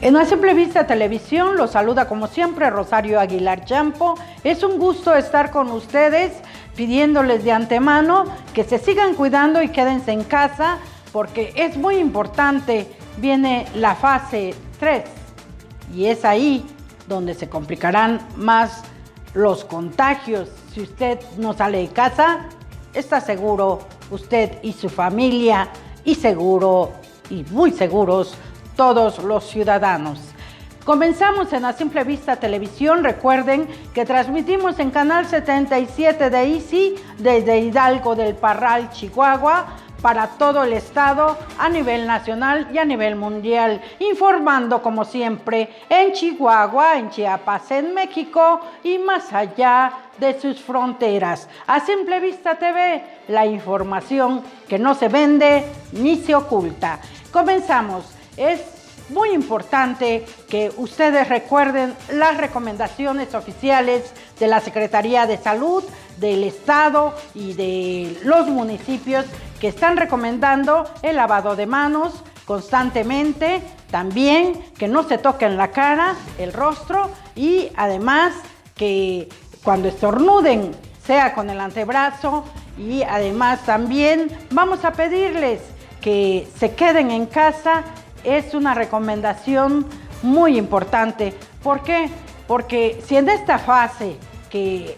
En A Simple Vista Televisión los saluda como siempre Rosario Aguilar Champo. Es un gusto estar con ustedes pidiéndoles de antemano que se sigan cuidando y quédense en casa porque es muy importante. Viene la fase 3 y es ahí donde se complicarán más los contagios. Si usted no sale de casa, está seguro usted y su familia y seguro y muy seguros todos los ciudadanos. Comenzamos en A Simple Vista Televisión. Recuerden que transmitimos en Canal 77 de Easy desde Hidalgo del Parral, Chihuahua, para todo el estado, a nivel nacional y a nivel mundial, informando como siempre en Chihuahua, en Chiapas, en México y más allá de sus fronteras. A Simple Vista TV, la información que no se vende ni se oculta. Comenzamos. Es muy importante que ustedes recuerden las recomendaciones oficiales de la Secretaría de Salud, del Estado y de los municipios que están recomendando el lavado de manos constantemente, también que no se toquen la cara, el rostro y además que cuando estornuden sea con el antebrazo y además también vamos a pedirles que se queden en casa. Es una recomendación muy importante. ¿Por qué? Porque si en esta fase que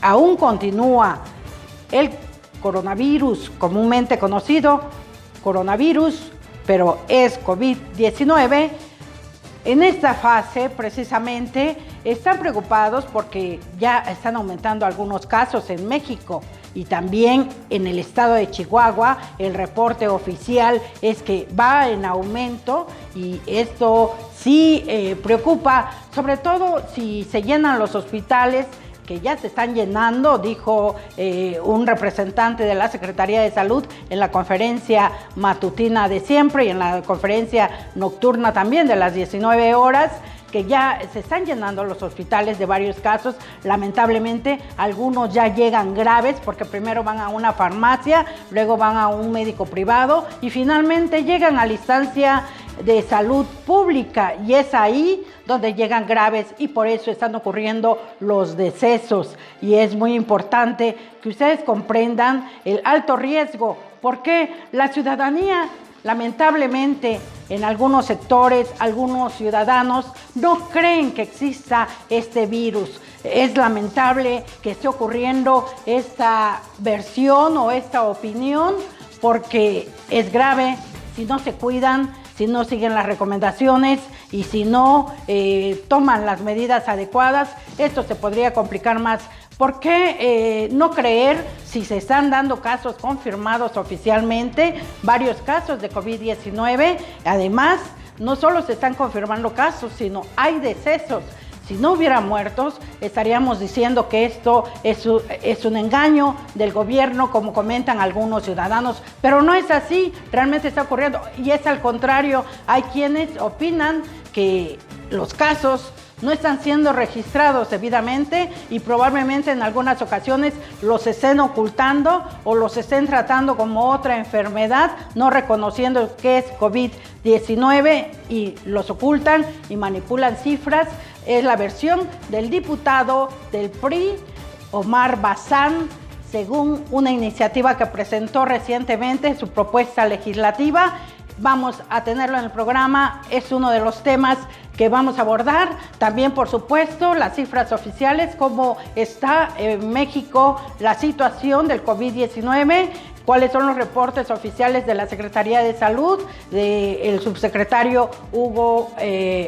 aún continúa el coronavirus, comúnmente conocido coronavirus, pero es COVID-19, en esta fase precisamente están preocupados porque ya están aumentando algunos casos en México y también en el estado de Chihuahua. El reporte oficial es que va en aumento y esto sí preocupa, sobre todo si se llenan los hospitales, que ya se están llenando, dijo un representante de la Secretaría de Salud en la conferencia matutina de siempre y en la conferencia nocturna también de las 19 horas, que ya se están llenando los hospitales de varios casos. Lamentablemente, algunos ya llegan graves porque primero van a una farmacia, luego van a un médico privado y finalmente llegan a la instancia de salud pública y es ahí donde llegan graves y por eso están ocurriendo los decesos. Y es muy importante que ustedes comprendan el alto riesgo, porque la ciudadanía, lamentablemente, en algunos sectores, algunos ciudadanos no creen que exista este virus. Es lamentable que esté ocurriendo esta versión o esta opinión porque es grave si no se cuidan, si no siguen las recomendaciones y si no toman las medidas adecuadas. Esto se podría complicar más. ¿Por qué no creer si se están dando casos confirmados oficialmente, varios casos de COVID-19? Además, no solo se están confirmando casos, sino hay decesos. Si no hubiera muertos, estaríamos diciendo que esto es un engaño del gobierno, como comentan algunos ciudadanos, pero no es así, realmente está ocurriendo y es al contrario. Hay quienes opinan que los casos no están siendo registrados debidamente y probablemente en algunas ocasiones los estén ocultando o los estén tratando como otra enfermedad, no reconociendo que es COVID-19 y los ocultan y manipulan cifras. Es la versión del diputado del PRI, Omar Bazán, según una iniciativa que presentó recientemente, su propuesta legislativa. Vamos a tenerlo en el programa, es uno de los temas que vamos a abordar. También, por supuesto, las cifras oficiales, cómo está en México la situación del COVID-19, cuáles son los reportes oficiales de la Secretaría de Salud, del subsecretario Hugo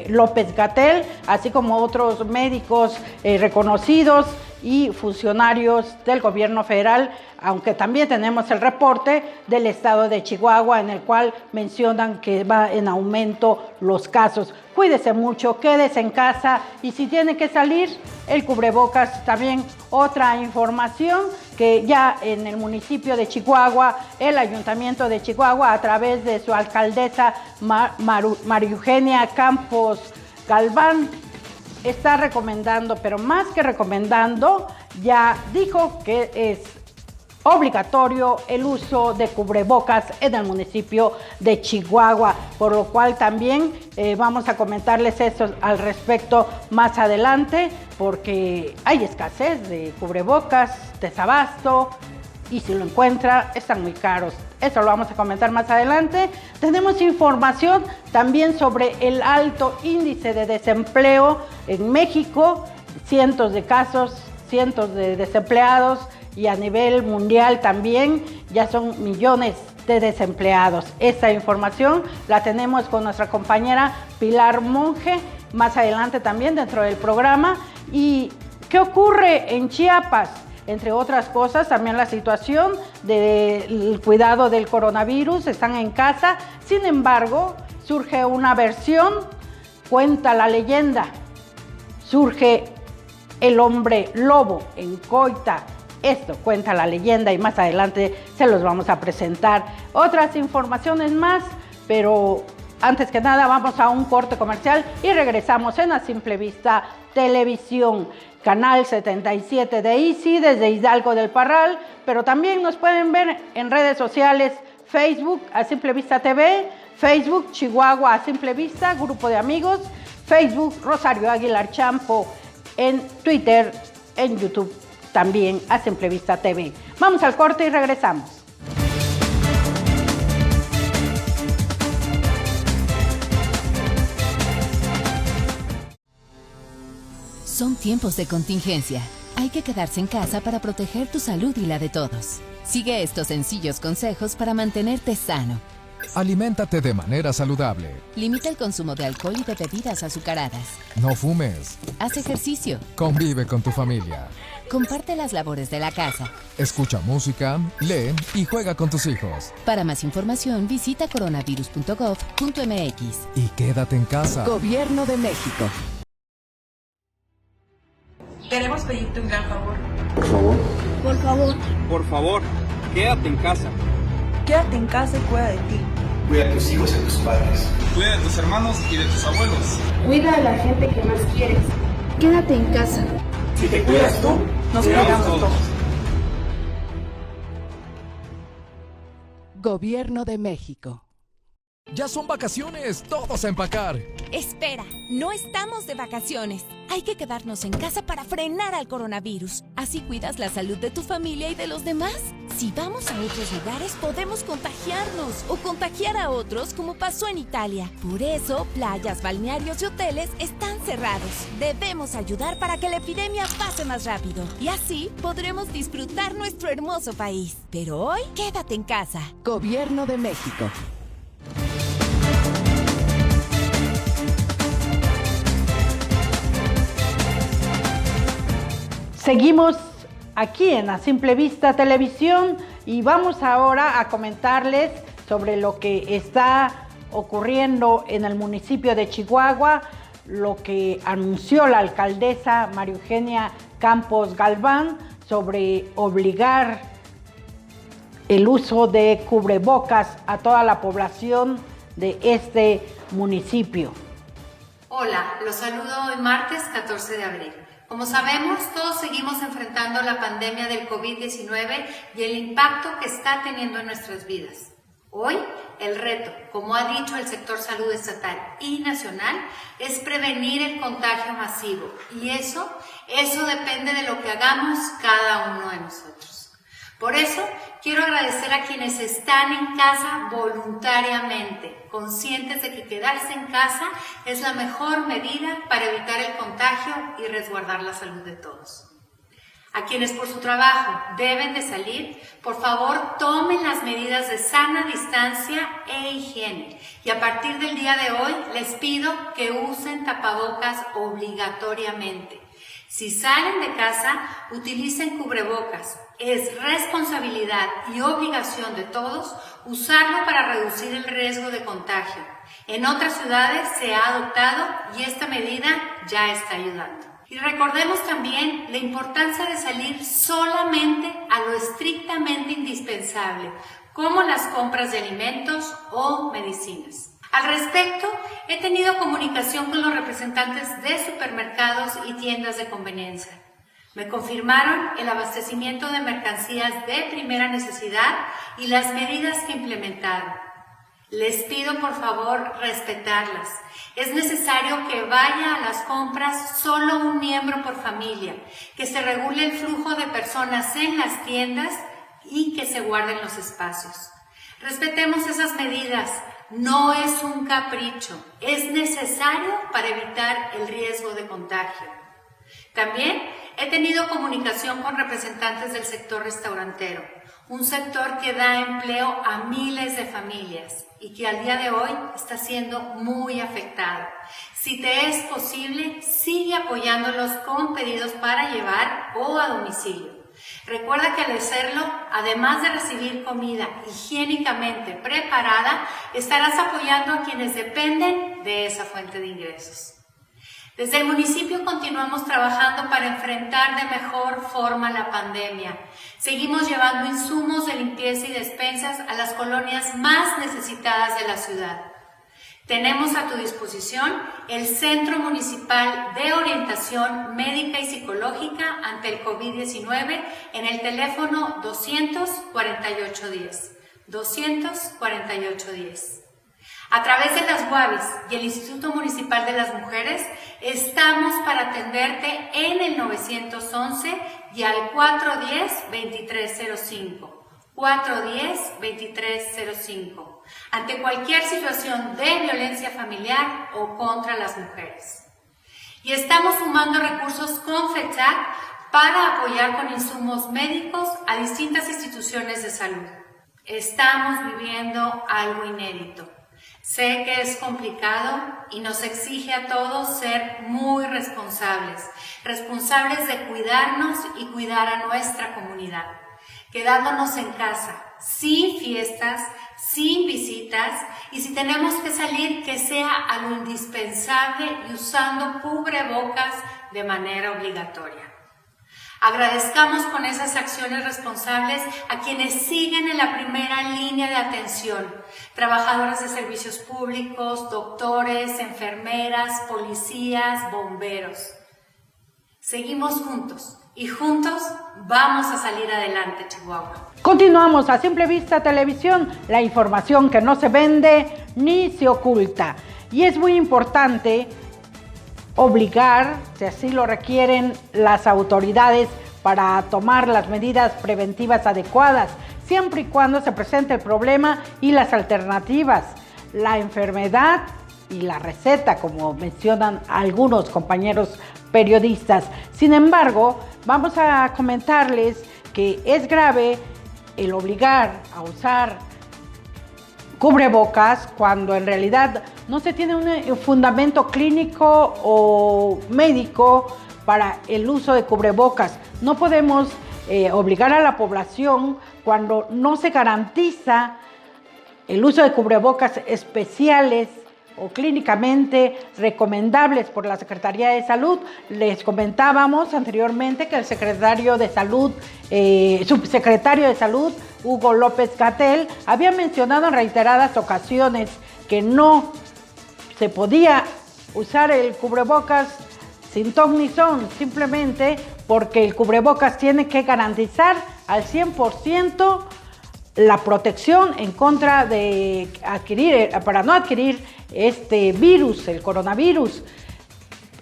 López-Gatell, así como otros médicos reconocidos y funcionarios del gobierno federal, aunque también tenemos el reporte del estado de Chihuahua en el cual mencionan que va en aumento los casos. Cuídese mucho, quédese en casa y si tiene que salir, el cubrebocas. También otra información que ya en el municipio de Chihuahua, el ayuntamiento de Chihuahua a través de su alcaldesa María Eugenia Campos Galván está recomendando, pero más que recomendando, ya dijo que es obligatorio el uso de cubrebocas en el municipio de Chihuahua, por lo cual también vamos a comentarles eso al respecto más adelante, porque hay escasez de cubrebocas, desabasto, y si lo encuentra, están muy caros. Eso lo vamos a comentar más adelante. Tenemos información también sobre el alto índice de desempleo en México, cientos de casos, cientos de desempleados, y a nivel mundial también ya son millones de desempleados. Esta información la tenemos con nuestra compañera Pilar Monge más adelante también dentro del programa. ¿Y qué ocurre en Chiapas? Entre otras cosas, también la situación del cuidado del coronavirus, están en casa. Sin embargo, surge una versión, cuenta la leyenda, surge el hombre lobo en Coita. Esto cuenta la leyenda y más adelante se los vamos a presentar. Otras informaciones más, pero antes que nada vamos a un corte comercial y regresamos en A Simple Vista Televisión. Canal 77 de Easy desde Hidalgo del Parral, pero también nos pueden ver en redes sociales, Facebook A Simple Vista TV, Facebook Chihuahua A Simple Vista, Grupo de Amigos, Facebook Rosario Aguilar Champo, en Twitter, en YouTube también A Simple Vista TV. Vamos al corte y regresamos. Son tiempos de contingencia. Hay que quedarse en casa para proteger tu salud y la de todos. Sigue estos sencillos consejos para mantenerte sano. Aliméntate de manera saludable. Limita el consumo de alcohol y de bebidas azucaradas. No fumes. Haz ejercicio. Convive con tu familia. Comparte las labores de la casa. Escucha música, lee y juega con tus hijos. Para más información, visita coronavirus.gov.mx. Y quédate en casa. Gobierno de México. Queremos pedirte un gran favor. Por favor. Por favor. Por favor, quédate en casa. Quédate en casa y cuida de ti. Cuida a tus hijos y a tus padres. Cuida de tus hermanos y de tus abuelos. Cuida a la gente que más quieres. Quédate en casa. Si te cuidas tú, Nos cuidamos todos. Gobierno de México. Ya son vacaciones, todos a empacar. Espera, no estamos de vacaciones. Hay que quedarnos en casa para frenar al coronavirus. Así cuidas la salud de tu familia y de los demás. Si vamos a otros lugares, podemos contagiarnos o contagiar a otros, como pasó en Italia. Por eso, playas, balnearios y hoteles están cerrados. Debemos ayudar para que la epidemia pase más rápido. Y así podremos disfrutar nuestro hermoso país. Pero hoy, quédate en casa. Gobierno de México. Seguimos aquí en A Simple Vista Televisión y vamos ahora a comentarles sobre lo que está ocurriendo en el municipio de Chihuahua, lo que anunció la alcaldesa María Eugenia Campos Galván sobre obligar el uso de cubrebocas a toda la población de este municipio. Hola, los saludo hoy martes 14 de abril. Como sabemos, todos seguimos enfrentando la pandemia del COVID-19 y el impacto que está teniendo en nuestras vidas. Hoy, el reto, como ha dicho el sector salud estatal y nacional, es prevenir el contagio masivo. Y eso depende de lo que hagamos cada uno de nosotros. Por eso, quiero agradecer a quienes están en casa voluntariamente, conscientes de que quedarse en casa es la mejor medida para evitar el contagio y resguardar la salud de todos. A quienes por su trabajo deben de salir, por favor tomen las medidas de sana distancia e higiene. Y a partir del día de hoy les pido que usen tapabocas obligatoriamente. Si salen de casa, utilicen cubrebocas. Es responsabilidad y obligación de todos usarlo para reducir el riesgo de contagio. En otras ciudades se ha adoptado y esta medida ya está ayudando. Y recordemos también la importancia de salir solamente a lo estrictamente indispensable, como las compras de alimentos o medicinas. Al respecto, he tenido comunicación con los representantes de supermercados y tiendas de conveniencia. Me confirmaron el abastecimiento de mercancías de primera necesidad y las medidas que implementaron. Les pido por favor respetarlas. Es necesario que vaya a las compras solo un miembro por familia, que se regule el flujo de personas en las tiendas y que se guarden los espacios. Respetemos esas medidas. No es un capricho, es necesario para evitar el riesgo de contagio. También he tenido comunicación con representantes del sector restaurantero, un sector que da empleo a miles de familias y que al día de hoy está siendo muy afectado. Si te es posible, sigue apoyándolos con pedidos para llevar o a domicilio. Recuerda que al hacerlo, además de recibir comida higiénicamente preparada, estarás apoyando a quienes dependen de esa fuente de ingresos. Desde el municipio continuamos trabajando para enfrentar de mejor forma la pandemia. Seguimos llevando insumos de limpieza y despensas a las colonias más necesitadas de la ciudad. Tenemos a tu disposición el Centro Municipal de Orientación Médica y Psicológica ante el COVID-19 en el teléfono 24810. 24810. A través de las UABIs y el Instituto Municipal de las Mujeres, estamos para atenderte en el 911 y al 410-2305. 410-2305. Ante cualquier situación de violencia familiar o contra las mujeres. Y estamos sumando recursos con FECHAC para apoyar con insumos médicos a distintas instituciones de salud. Estamos viviendo algo inédito. Sé que es complicado y nos exige a todos ser muy responsables de cuidarnos y cuidar a nuestra comunidad, quedándonos en casa, sin fiestas, sin visitas, y si tenemos que salir, que sea a lo indispensable y usando cubrebocas de manera obligatoria. Agradezcamos con esas acciones responsables a quienes siguen en la primera línea de atención, trabajadoras de servicios públicos, doctores, enfermeras, policías, bomberos. Seguimos juntos y juntos vamos a salir adelante, Chihuahua. Continuamos a Simple Vista Televisión, la información que no se vende ni se oculta. Y es muy importante obligar, si así lo requieren las autoridades, para tomar las medidas preventivas adecuadas, siempre y cuando se presente el problema y las alternativas, la enfermedad y la receta, como mencionan algunos compañeros periodistas. Sin embargo, vamos a comentarles que es grave el obligar a usar cubrebocas cuando en realidad no se tiene un fundamento clínico o médico para el uso de cubrebocas. No podemos obligar a la población cuando no se garantiza el uso de cubrebocas especiales o clínicamente recomendables por la Secretaría de Salud. Les comentábamos anteriormente que el secretario de Salud, subsecretario de Salud, Hugo López-Gatell, había mencionado en reiteradas ocasiones que no se podía usar el cubrebocas sin ton ni son, simplemente porque el cubrebocas tiene que garantizar al 100% la protección en contra de para no adquirir este virus, el coronavirus.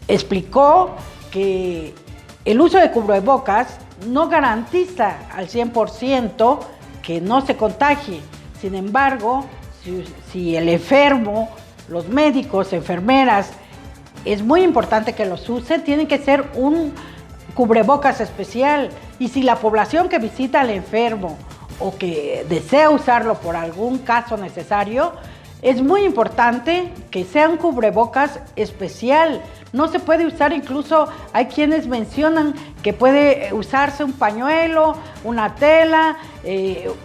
Explicó que el uso de cubrebocas no garantiza al 100% que no se contagie. Sin embargo, si el enfermo, los médicos, enfermeras, es muy importante que los usen, tiene que ser un cubrebocas especial. Y si la población que visita al enfermo o que desea usarlo por algún caso necesario, es muy importante que sea un cubrebocas especial. No se puede usar, incluso hay quienes mencionan que puede usarse un pañuelo, una tela,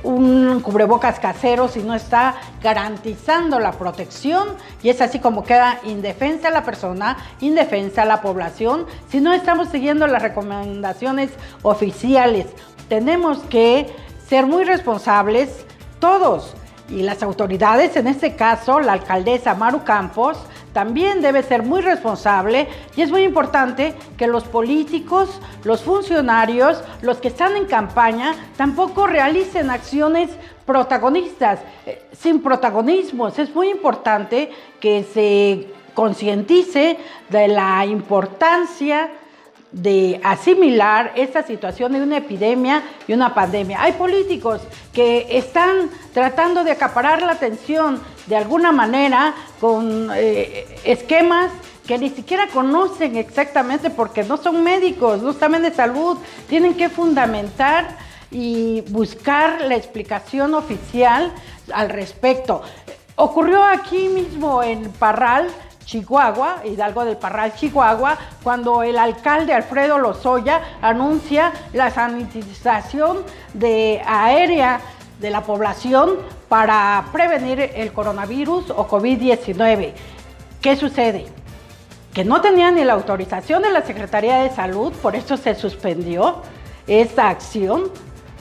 un cubrebocas casero si no está garantizando la protección, y es así como queda indefensa la persona, indefensa la población, si no estamos siguiendo las recomendaciones oficiales. Tenemos que ser muy responsables todos, y las autoridades, en este caso la alcaldesa Maru Campos, también debe ser muy responsable y es muy importante que los políticos, los funcionarios, los que están en campaña, tampoco realicen acciones protagonistas, sin protagonismos. Es muy importante que se concientice de la importancia de asimilar esta situación de una epidemia y una pandemia. Hay políticos que están tratando de acaparar la atención de alguna manera con esquemas que ni siquiera conocen exactamente porque no son médicos, no saben de salud, tienen que fundamentar y buscar la explicación oficial al respecto. Ocurrió aquí mismo en Parral, Chihuahua, Hidalgo del Parral, Chihuahua, cuando el alcalde Alfredo Lozoya anuncia la sanitización aérea de la población para prevenir el coronavirus o COVID-19. ¿Qué sucede? Que no tenía ni la autorización de la Secretaría de Salud, por eso se suspendió esta acción,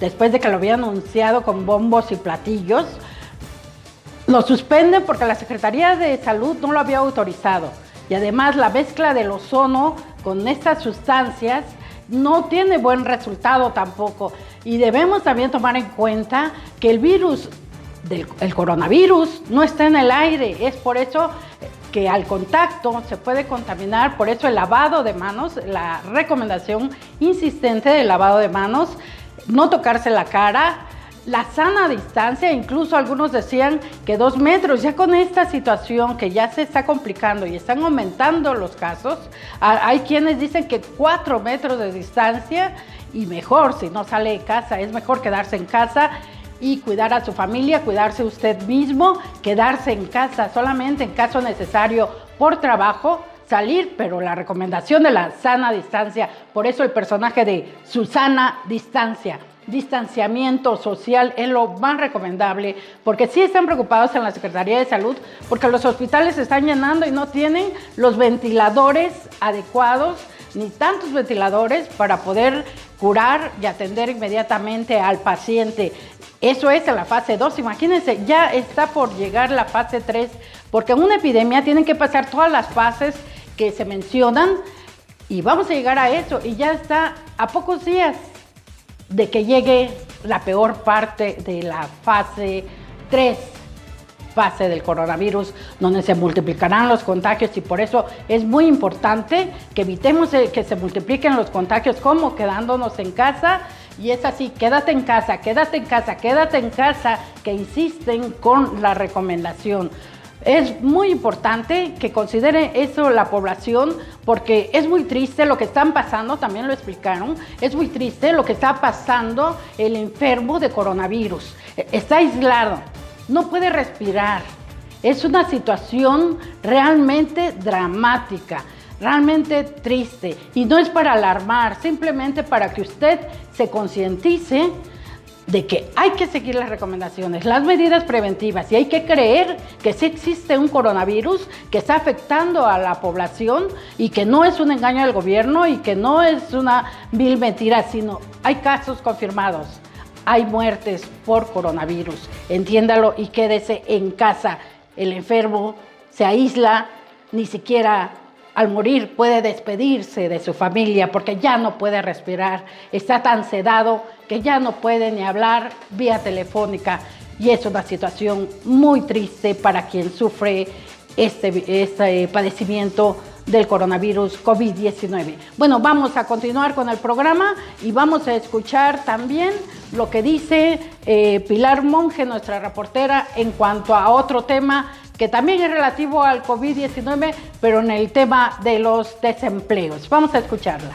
después de que lo había anunciado con bombos y platillos. Lo suspenden porque la Secretaría de Salud no lo había autorizado. Y además la mezcla del ozono con estas sustancias no tiene buen resultado tampoco. Y debemos también tomar en cuenta que el virus, el coronavirus, no está en el aire. Es por eso que al contacto se puede contaminar. Por eso el lavado de manos, la recomendación insistente del lavado de manos, no tocarse la cara, la sana distancia, incluso algunos decían que 2 metros. Ya con esta situación que ya se está complicando y están aumentando los casos, hay quienes dicen que 4 metros de distancia y mejor, si no sale de casa, es mejor quedarse en casa y cuidar a su familia, cuidarse usted mismo, quedarse en casa solamente en caso necesario por trabajo, salir, pero la recomendación de la sana distancia, por eso el personaje de Susana Distancia. Distanciamiento social es lo más recomendable, porque sí están preocupados en la Secretaría de Salud, porque los hospitales se están llenando y no tienen los ventiladores adecuados, ni tantos ventiladores para poder curar y atender inmediatamente al paciente. Eso es en la fase 2, imagínense, ya está por llegar la fase 3, porque en una epidemia tienen que pasar todas las fases que se mencionan y vamos a llegar a eso, y ya está a pocos días de que llegue la peor parte de la fase 3, fase del coronavirus, donde se multiplicarán los contagios, y por eso es muy importante que evitemos que se multipliquen los contagios, como quedándonos en casa. Y es así, quédate en casa, quédate en casa, quédate en casa, que insisten con la recomendación. Es muy importante que considere eso la población, porque es muy triste lo que están pasando, también lo explicaron, es muy triste lo que está pasando el enfermo de coronavirus. Está aislado, no puede respirar. Es una situación realmente dramática, realmente triste, y no es para alarmar, simplemente para que usted se concientice de que hay que seguir las recomendaciones, las medidas preventivas, y hay que creer que sí existe un coronavirus que está afectando a la población y que no es un engaño del gobierno y que no es una vil mentira, sino hay casos confirmados, hay muertes por coronavirus. Entiéndalo y quédese en casa. El enfermo se aísla, ni siquiera al morir puede despedirse de su familia porque ya no puede respirar, está tan sedado que ya no puede ni hablar vía telefónica, y es una situación muy triste para quien sufre este padecimiento del coronavirus COVID-19. Bueno, vamos a continuar con el programa y vamos a escuchar también lo que dice Pilar Monge, nuestra reportera, en cuanto a otro tema que también es relativo al COVID-19, pero en el tema de los desempleos. Vamos a escucharla.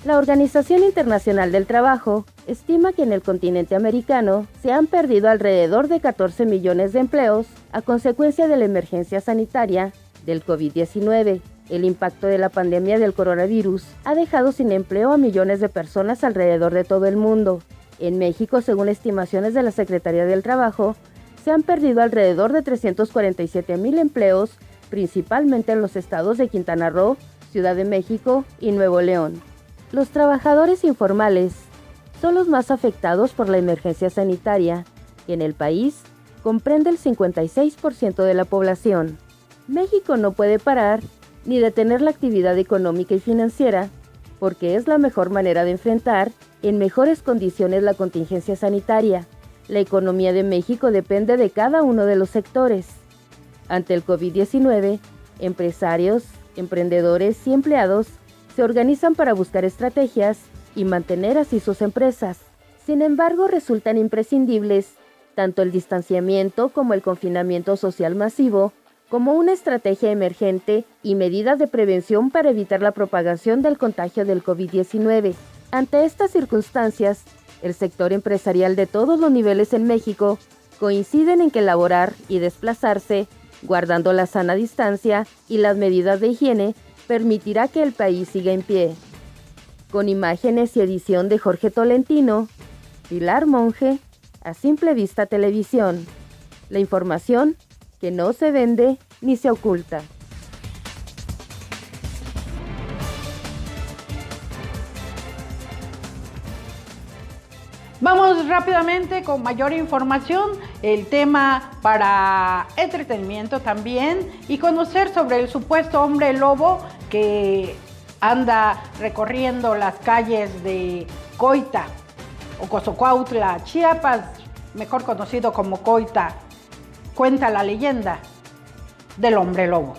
La Organización Internacional del Trabajo estima que en el continente americano se han perdido alrededor de 14 millones de empleos a consecuencia de la emergencia sanitaria del COVID-19. El impacto de la pandemia del coronavirus ha dejado sin empleo a millones de personas alrededor de todo el mundo. En México, según estimaciones de la Secretaría del Trabajo, se han perdido alrededor de 347,000 empleos, principalmente en los estados de Quintana Roo, Ciudad de México y Nuevo León. Los trabajadores informales son los más afectados por la emergencia sanitaria, que en el país comprende el 56% de la población. México no puede parar ni detener la actividad económica y financiera, porque es la mejor manera de enfrentar en mejores condiciones la contingencia sanitaria. La economía de México depende de cada uno de los sectores. Ante el COVID-19, empresarios, emprendedores y empleados se organizan para buscar estrategias y mantener así sus empresas. Sin embargo, resultan imprescindibles tanto el distanciamiento como el confinamiento social masivo, como una estrategia emergente y medidas de prevención para evitar la propagación del contagio del COVID-19. Ante estas circunstancias, el sector empresarial de todos los niveles en México coinciden en que laborar y desplazarse, guardando la sana distancia y las medidas de higiene, permitirá que el país siga en pie. Con imágenes y edición de Jorge Tolentino, Pilar Monge, A Simple Vista Televisión. La información que no se vende ni se oculta. Vamos rápidamente con mayor información, el tema para entretenimiento también y conocer sobre el supuesto hombre lobo que anda recorriendo las calles de Coita, Ocosocuautla, Chiapas, mejor conocido como Coita. Cuenta la leyenda del hombre lobo.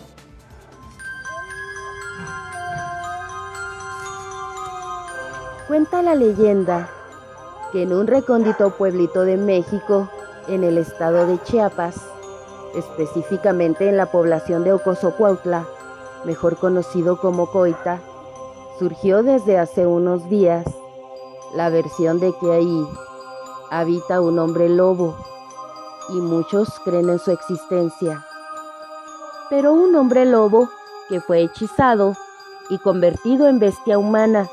Cuenta la leyenda que en un recóndito pueblito de México, en el estado de Chiapas, específicamente en la población de Ocosocuautla, mejor conocido como Coita, surgió desde hace unos días la versión de que ahí habita un hombre lobo, y muchos creen en su existencia. Pero un hombre lobo que fue hechizado y convertido en bestia humana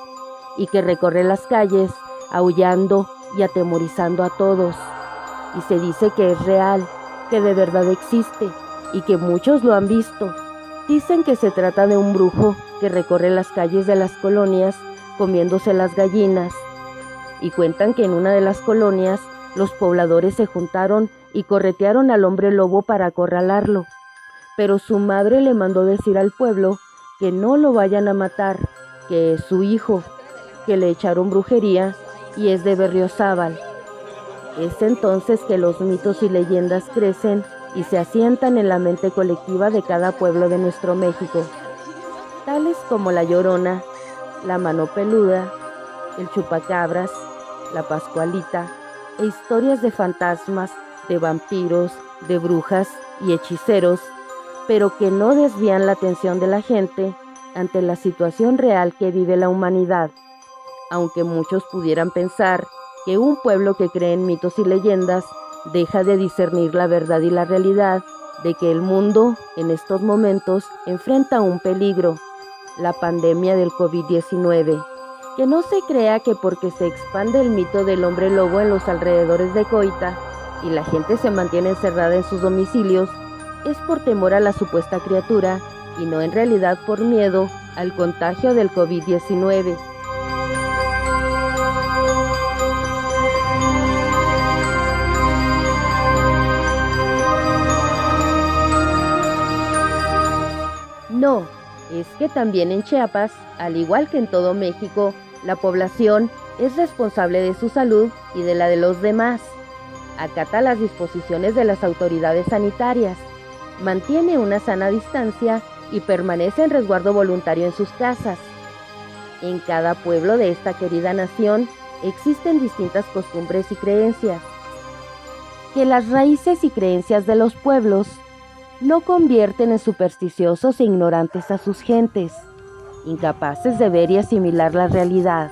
y que recorre las calles aullando y atemorizando a todos. Y se dice que es real, que de verdad existe y que muchos lo han visto. Dicen que se trata de un brujo que recorre las calles de las colonias comiéndose las gallinas. Y cuentan que en una de las colonias los pobladores se juntaron y corretearon al hombre lobo para acorralarlo. Pero su madre le mandó decir al pueblo que no lo vayan a matar, que es su hijo, que le echaron brujería y es de Berriozábal. Es entonces que los mitos y leyendas crecen y se asientan en la mente colectiva de cada pueblo de nuestro México, tales como la Llorona, la Mano Peluda, el Chupacabras, la Pascualita, e historias de fantasmas, de vampiros, de brujas y hechiceros, pero que no desvían la atención de la gente ante la situación real que vive la humanidad. Aunque muchos pudieran pensar que un pueblo que cree en mitos y leyendas deja de discernir la verdad y la realidad de que el mundo en estos momentos enfrenta un peligro, la pandemia del COVID-19. Que no se crea que porque se expande el mito del hombre lobo en los alrededores de Coita y la gente se mantiene encerrada en sus domicilios, es por temor a la supuesta criatura y no en realidad por miedo al contagio del COVID-19. No, es que también en Chiapas, al igual que en todo México, la población es responsable de su salud y de la de los demás. Acata las disposiciones de las autoridades sanitarias, mantiene una sana distancia y permanece en resguardo voluntario en sus casas. En cada pueblo de esta querida nación existen distintas costumbres y creencias. Que las raíces y creencias de los pueblos no convierten en supersticiosos e ignorantes a sus gentes, incapaces de ver y asimilar la realidad.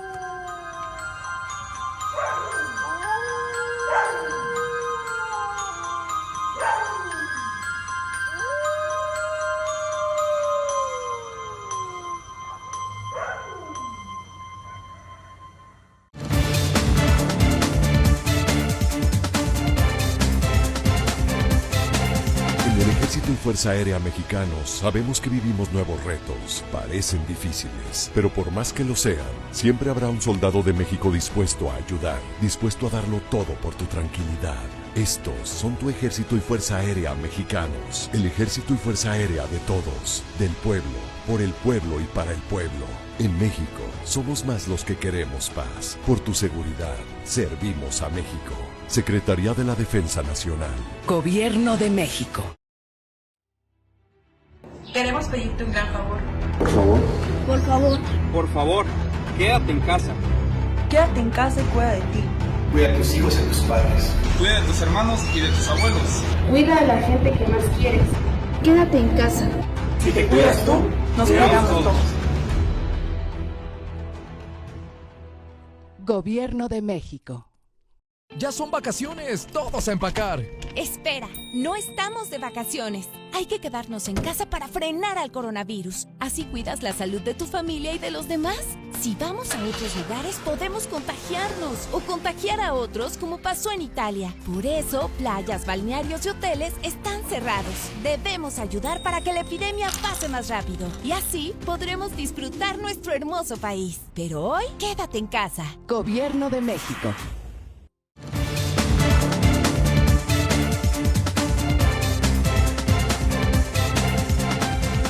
Ejército y Fuerza Aérea Mexicanos sabemos que vivimos nuevos retos. Parecen difíciles, pero por más que lo sean, siempre habrá un soldado de México dispuesto a ayudar, dispuesto a darlo todo por tu tranquilidad. Estos son tu Ejército y Fuerza Aérea Mexicanos. El Ejército y Fuerza Aérea de todos, del pueblo, por el pueblo y para el pueblo. En México, somos más los que queremos paz. Por tu seguridad, servimos a México. Secretaría de la Defensa Nacional. Gobierno de México. Queremos pedirte un gran favor. Por favor. Por favor. Por favor, quédate en casa. Quédate en casa y cuida de ti. Cuida a tus hijos y a tus padres. Cuida de tus hermanos y de tus abuelos. Cuida a la gente que más quieres. Quédate en casa. Si te cuidas tú, Nos cuidamos todos. Gobierno de México. Ya son vacaciones, todos a empacar. Espera, no estamos de vacaciones. Hay que quedarnos en casa para frenar al coronavirus. Así cuidas la salud de tu familia y de los demás. Si vamos a otros lugares, podemos contagiarnos o contagiar a otros, como pasó en Italia. Por eso, playas, balnearios y hoteles están cerrados. Debemos ayudar para que la epidemia pase más rápido. Y así podremos disfrutar nuestro hermoso país. Pero hoy, quédate en casa. Gobierno de México.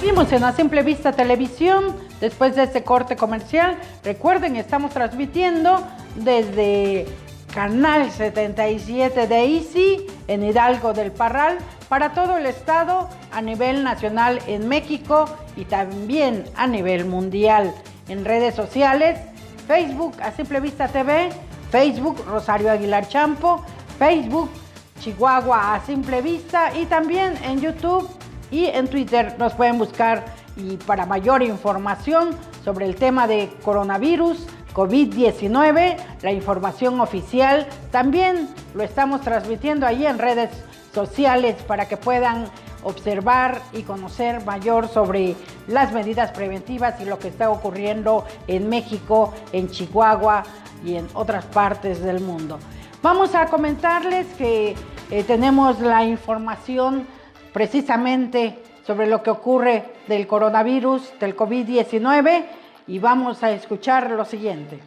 Seguimos en A Simple Vista Televisión. Después de este corte comercial, recuerden, estamos transmitiendo desde Canal 77 de Easy en Hidalgo del Parral para todo el estado, a nivel nacional en México y también a nivel mundial. En redes sociales, Facebook A Simple Vista TV, Facebook Rosario Aguilar Champo, Facebook Chihuahua A Simple Vista y también en YouTube y en Twitter nos pueden buscar. Y para mayor información sobre el tema de coronavirus, COVID-19, la información oficial, también lo estamos transmitiendo ahí en redes sociales para que puedan observar y conocer mayor sobre las medidas preventivas y lo que está ocurriendo en México, en Chihuahua y en otras partes del mundo. Vamos a comentarles que tenemos la información precisamente sobre lo que ocurre del coronavirus, del COVID-19, y vamos a escuchar lo siguiente.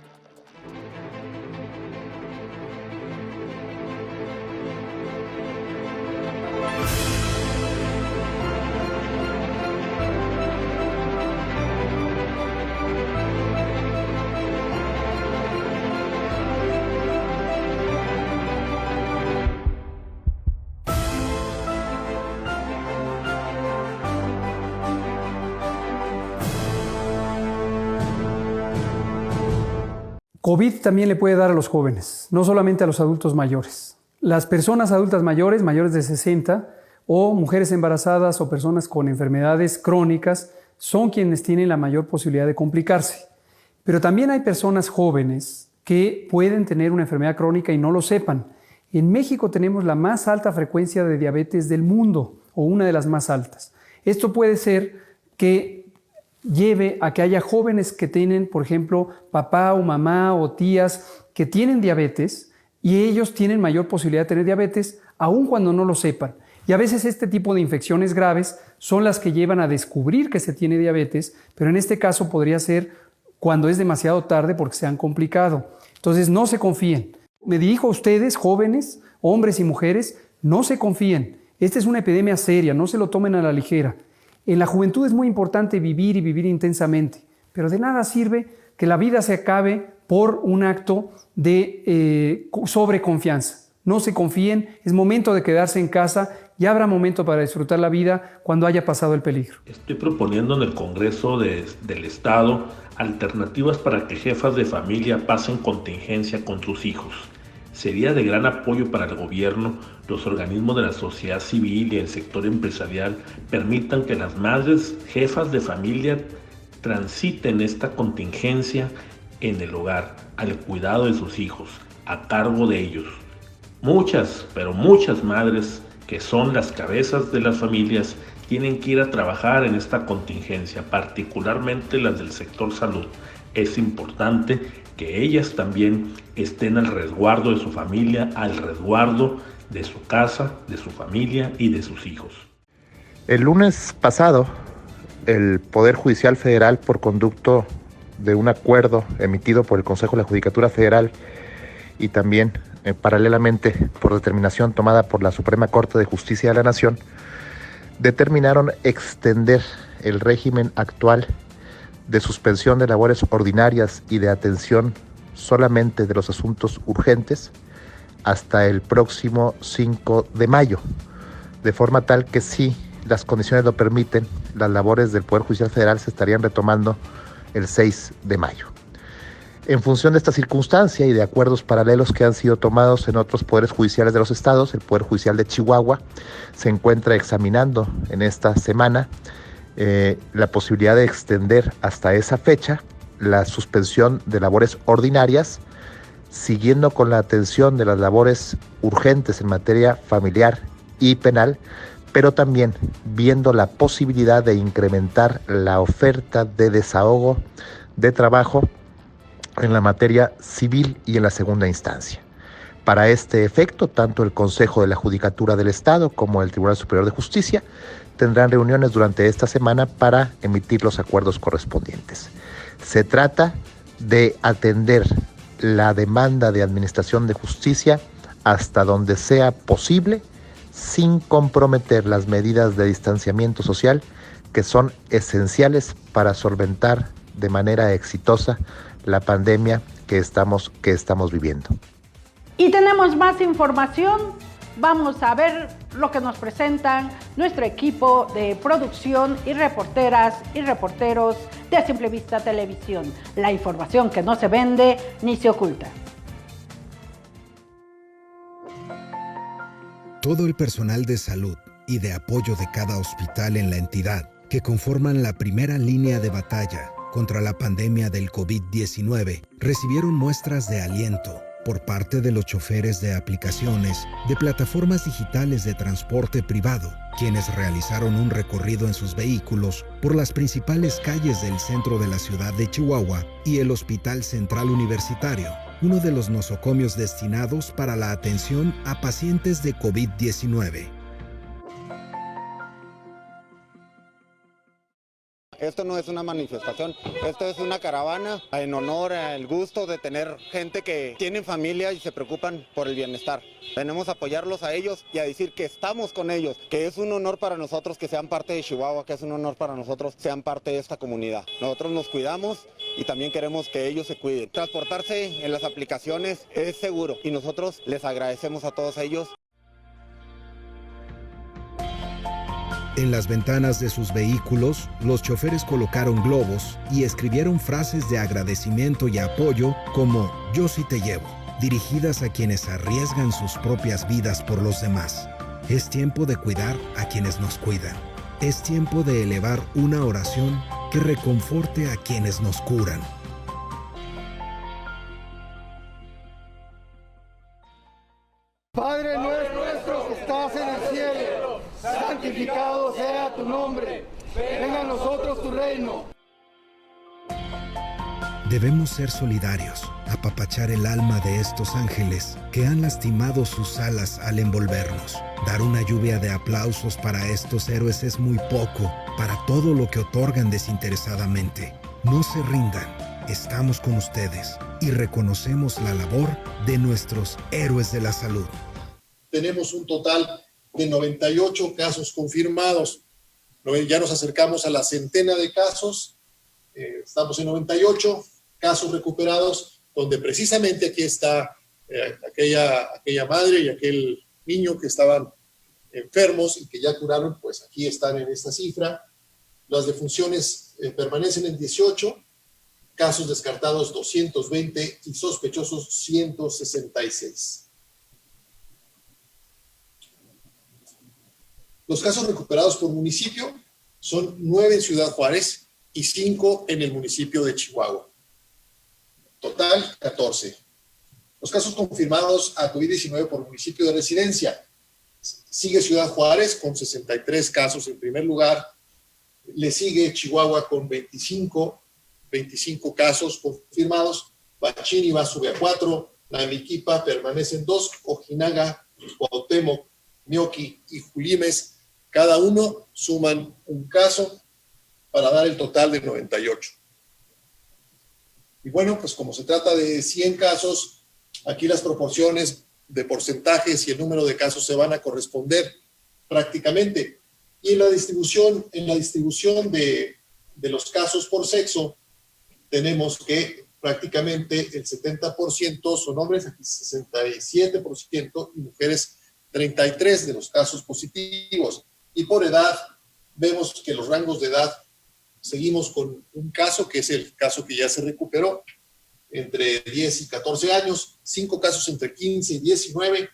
COVID también le puede dar a los jóvenes, no solamente a los adultos mayores. Las personas adultas mayores, mayores de 60, o mujeres embarazadas o personas con enfermedades crónicas, son quienes tienen la mayor posibilidad de complicarse. Pero también hay personas jóvenes que pueden tener una enfermedad crónica y no lo sepan. En México tenemos la más alta frecuencia de diabetes del mundo, o una de las más altas. Esto puede ser que lleve a que haya jóvenes que tienen, por ejemplo, papá o mamá o tías que tienen diabetes y ellos tienen mayor posibilidad de tener diabetes aun cuando no lo sepan. Y a veces este tipo de infecciones graves son las que llevan a descubrir que se tiene diabetes, pero en este caso podría ser cuando es demasiado tarde porque se han complicado. Entonces no se confíen. Me dirijo a ustedes, jóvenes, hombres y mujeres, no se confíen. Esta es una epidemia seria, no se lo tomen a la ligera. En la juventud es muy importante vivir y vivir intensamente, pero de nada sirve que la vida se acabe por un acto de sobreconfianza. No se confíen, es momento de quedarse en casa y habrá momento para disfrutar la vida cuando haya pasado el peligro. Estoy proponiendo en el Congreso del Estado alternativas para que jefas de familia pasen contingencia con sus hijos. Sería de gran apoyo para el gobierno, los organismos de la sociedad civil y el sector empresarial permitan que las madres jefas de familia transiten esta contingencia en el hogar, al cuidado de sus hijos, a cargo de ellos. Muchas, pero muchas madres que son las cabezas de las familias tienen que ir a trabajar en esta contingencia, particularmente las del sector salud. Es importante que ellas también estén al resguardo de su familia, al resguardo de su casa, de su familia y de sus hijos. El lunes pasado, el Poder Judicial Federal, por conducto de un acuerdo emitido por el Consejo de la Judicatura Federal y también paralelamente por determinación tomada por la Suprema Corte de Justicia de la Nación, determinaron extender el régimen actual de suspensión de labores ordinarias y de atención solamente de los asuntos urgentes hasta el próximo 5 de mayo, de forma tal que si las condiciones lo permiten, las labores del Poder Judicial Federal se estarían retomando el 6 de mayo. En función de esta circunstancia y de acuerdos paralelos que han sido tomados en otros poderes judiciales de los estados, el Poder Judicial de Chihuahua se encuentra examinando en esta semana la posibilidad de extender hasta esa fecha la suspensión de labores ordinarias, siguiendo con la atención de las labores urgentes en materia familiar y penal, pero también viendo la posibilidad de incrementar la oferta de desahogo de trabajo en la materia civil y en la segunda instancia. Para este efecto, tanto el Consejo de la Judicatura del Estado como el Tribunal Superior de Justicia tendrán reuniones durante esta semana para emitir los acuerdos correspondientes. Se trata de atender la demanda de administración de justicia hasta donde sea posible, sin comprometer las medidas de distanciamiento social que son esenciales para solventar de manera exitosa la pandemia que estamos viviendo. Y tenemos más información. Vamos a ver lo que nos presentan nuestro equipo de producción y reporteras y reporteros de A Simple Vista Televisión. La información que no se vende ni se oculta. Todo el personal de salud y de apoyo de cada hospital en la entidad, que conforman la primera línea de batalla contra la pandemia del COVID-19, recibieron muestras de aliento por parte de los choferes de aplicaciones de plataformas digitales de transporte privado, quienes realizaron un recorrido en sus vehículos por las principales calles del centro de la ciudad de Chihuahua y el Hospital Central Universitario, uno de los nosocomios destinados para la atención a pacientes de COVID-19. Esto no es una manifestación, esto es una caravana en honor al gusto de tener gente que tiene familia y se preocupan por el bienestar. Venimos a apoyarlos a ellos y a decir que estamos con ellos, que es un honor para nosotros que sean parte de Chihuahua, que es un honor para nosotros que sean parte de esta comunidad. Nosotros nos cuidamos y también queremos que ellos se cuiden. Transportarse en las aplicaciones es seguro y nosotros les agradecemos a todos ellos. En las ventanas de sus vehículos, los choferes colocaron globos y escribieron frases de agradecimiento y apoyo como "Yo sí te llevo", dirigidas a quienes arriesgan sus propias vidas por los demás. Es tiempo de cuidar a quienes nos cuidan. Es tiempo de elevar una oración que reconforte a quienes nos curan. Padre nuestro que estás en el cielo, santificado sea tu nombre. Venga a nosotros tu reino. Debemos ser solidarios, apapachar el alma de estos ángeles que han lastimado sus alas al envolvernos. Dar una lluvia de aplausos para estos héroes es muy poco para todo lo que otorgan desinteresadamente. No se rindan, estamos con ustedes y reconocemos la labor de nuestros héroes de la salud. Tenemos un total de 98 casos confirmados. Ya nos acercamos a la centena de casos. Estamos en 98 casos recuperados, donde precisamente aquí está aquella madre y aquel niño que estaban enfermos y que ya curaron, pues aquí están en esta cifra. Las defunciones permanecen en 18, casos descartados 220 y sospechosos 166. Los casos recuperados por municipio son 9 en Ciudad Juárez y 5 en el municipio de Chihuahua. Total, 14. Los casos confirmados a COVID-19 por municipio de residencia. Sigue Ciudad Juárez con 63 casos en primer lugar. Le sigue Chihuahua con 25 casos confirmados. Bachíniva sube a 4. Namiquipa permanece en 2. Ojinaga, Cuauhtémoc, Nioqui y Julimes Cada uno suman un caso para dar el total de 98. Y bueno, pues como se trata de 100 casos, aquí las proporciones de porcentajes y el número de casos se van a corresponder prácticamente. Y en la distribución de los casos por sexo, tenemos que prácticamente el 70% son hombres, aquí 67%, y mujeres 33% de los casos positivos. Y por edad, vemos que los rangos de edad, seguimos con un caso, que es el caso que ya se recuperó, entre 10 y 14 años, 5 casos entre 15 y 19,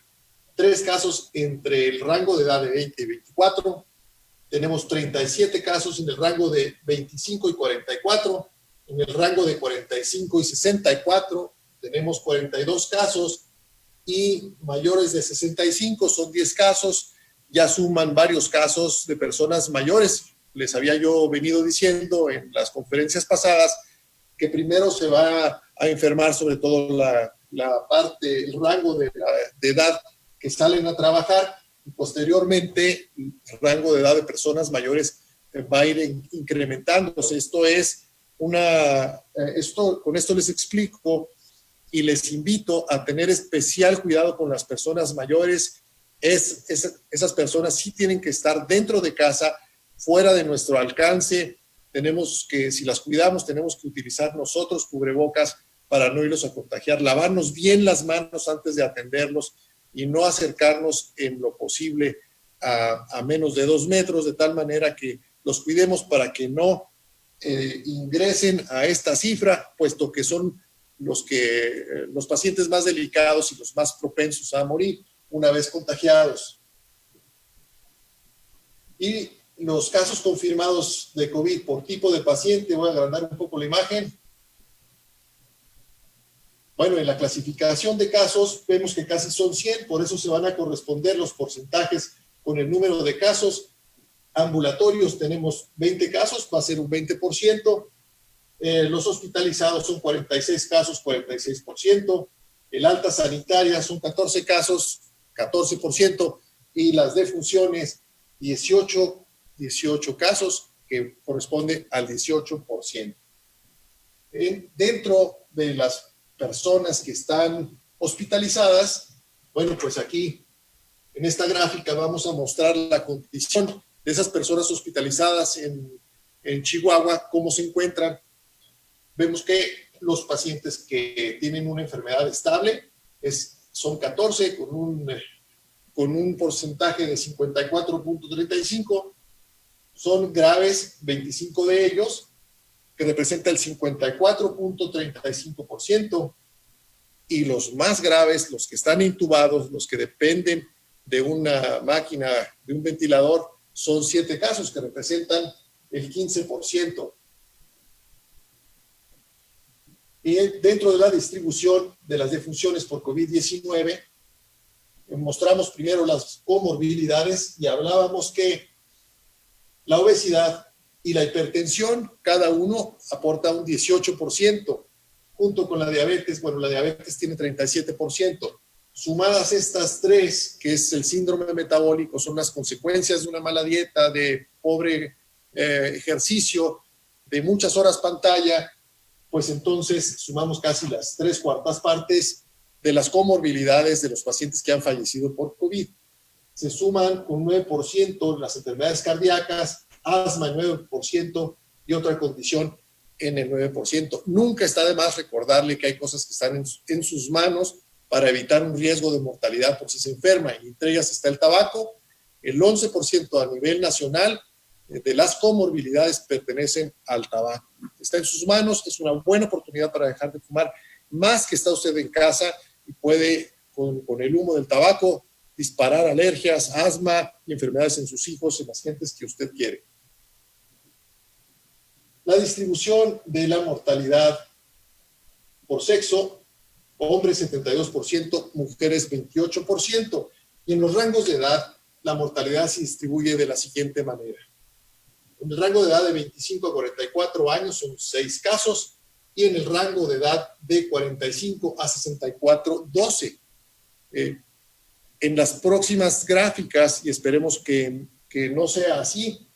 3 casos entre el rango de edad de 20 y 24, tenemos 37 casos en el rango de 25 y 44, en el rango de 45 y 64 tenemos 42 casos, y mayores de 65 son 10 casos, ya suman varios casos de personas mayores. Les había yo venido diciendo en las conferencias pasadas que primero se va a enfermar sobre todo el rango de edad que salen a trabajar, y posteriormente el rango de edad de personas mayores va a ir incrementándose. Con esto les explico y les invito a tener especial cuidado con las personas mayores. Esas personas sí tienen que estar dentro de casa, fuera de nuestro alcance. Tenemos que, si las cuidamos, tenemos que utilizar nosotros cubrebocas para no irlos a contagiar, lavarnos bien las manos antes de atenderlos y no acercarnos en lo posible a menos de 2 metros, de tal manera que los cuidemos para que no ingresen a esta cifra, puesto que son los pacientes más delicados y los más propensos a morir una vez contagiados. Y los casos confirmados de COVID por tipo de paciente, voy a agrandar un poco la imagen. Bueno, en la clasificación de casos vemos que casi son 100, por eso se van a corresponder los porcentajes con el número de casos. Ambulatorios tenemos 20 casos, va a ser un 20%. Los hospitalizados son 46 casos, 46%. El alta sanitaria son 14 casos, 14%. Y las defunciones, 18 casos, que corresponde al 18%. Dentro de las personas que están hospitalizadas, bueno, pues aquí en esta gráfica vamos a mostrar la condición de esas personas hospitalizadas en Chihuahua, cómo se encuentran. Vemos que los pacientes que tienen una enfermedad estable son 14 con un porcentaje de 54.35, son graves 25 de ellos, que representa el 54.35%, y los más graves, los que están intubados, los que dependen de una máquina, de un ventilador, son 7 casos que representan el 15%. Y dentro de la distribución de las defunciones por COVID-19, mostramos primero las comorbilidades y hablábamos que la obesidad y la hipertensión, cada uno aporta un 18%, junto con la diabetes. Bueno, la diabetes tiene 37%. Sumadas estas 3, que es el síndrome metabólico, son las consecuencias de una mala dieta, de pobre ejercicio, de muchas horas pantalla, pues entonces sumamos casi las 3/4 partes de las comorbilidades de los pacientes que han fallecido por COVID. Se suman un 9% las enfermedades cardíacas, asma el 9% y otra condición en el 9%. Nunca está de más recordarle que hay cosas que están en sus manos para evitar un riesgo de mortalidad por si se enferma, y entre ellas está el tabaco. El 11% a nivel nacional de las comorbilidades pertenecen al tabaco. Está en sus manos, es una buena oportunidad para dejar de fumar, más que está usted en casa y puede, con el humo del tabaco, disparar alergias, asma y enfermedades en sus hijos, en las gentes que usted quiere. La distribución de la mortalidad por sexo: hombres 72%, mujeres 28%. Y en los rangos de edad, la mortalidad se distribuye de la siguiente manera. En el rango de edad de 25 a 44 años son 6 casos, y en el rango de edad de 45 a 64, 12. En las próximas gráficas, y esperemos que que no sea así,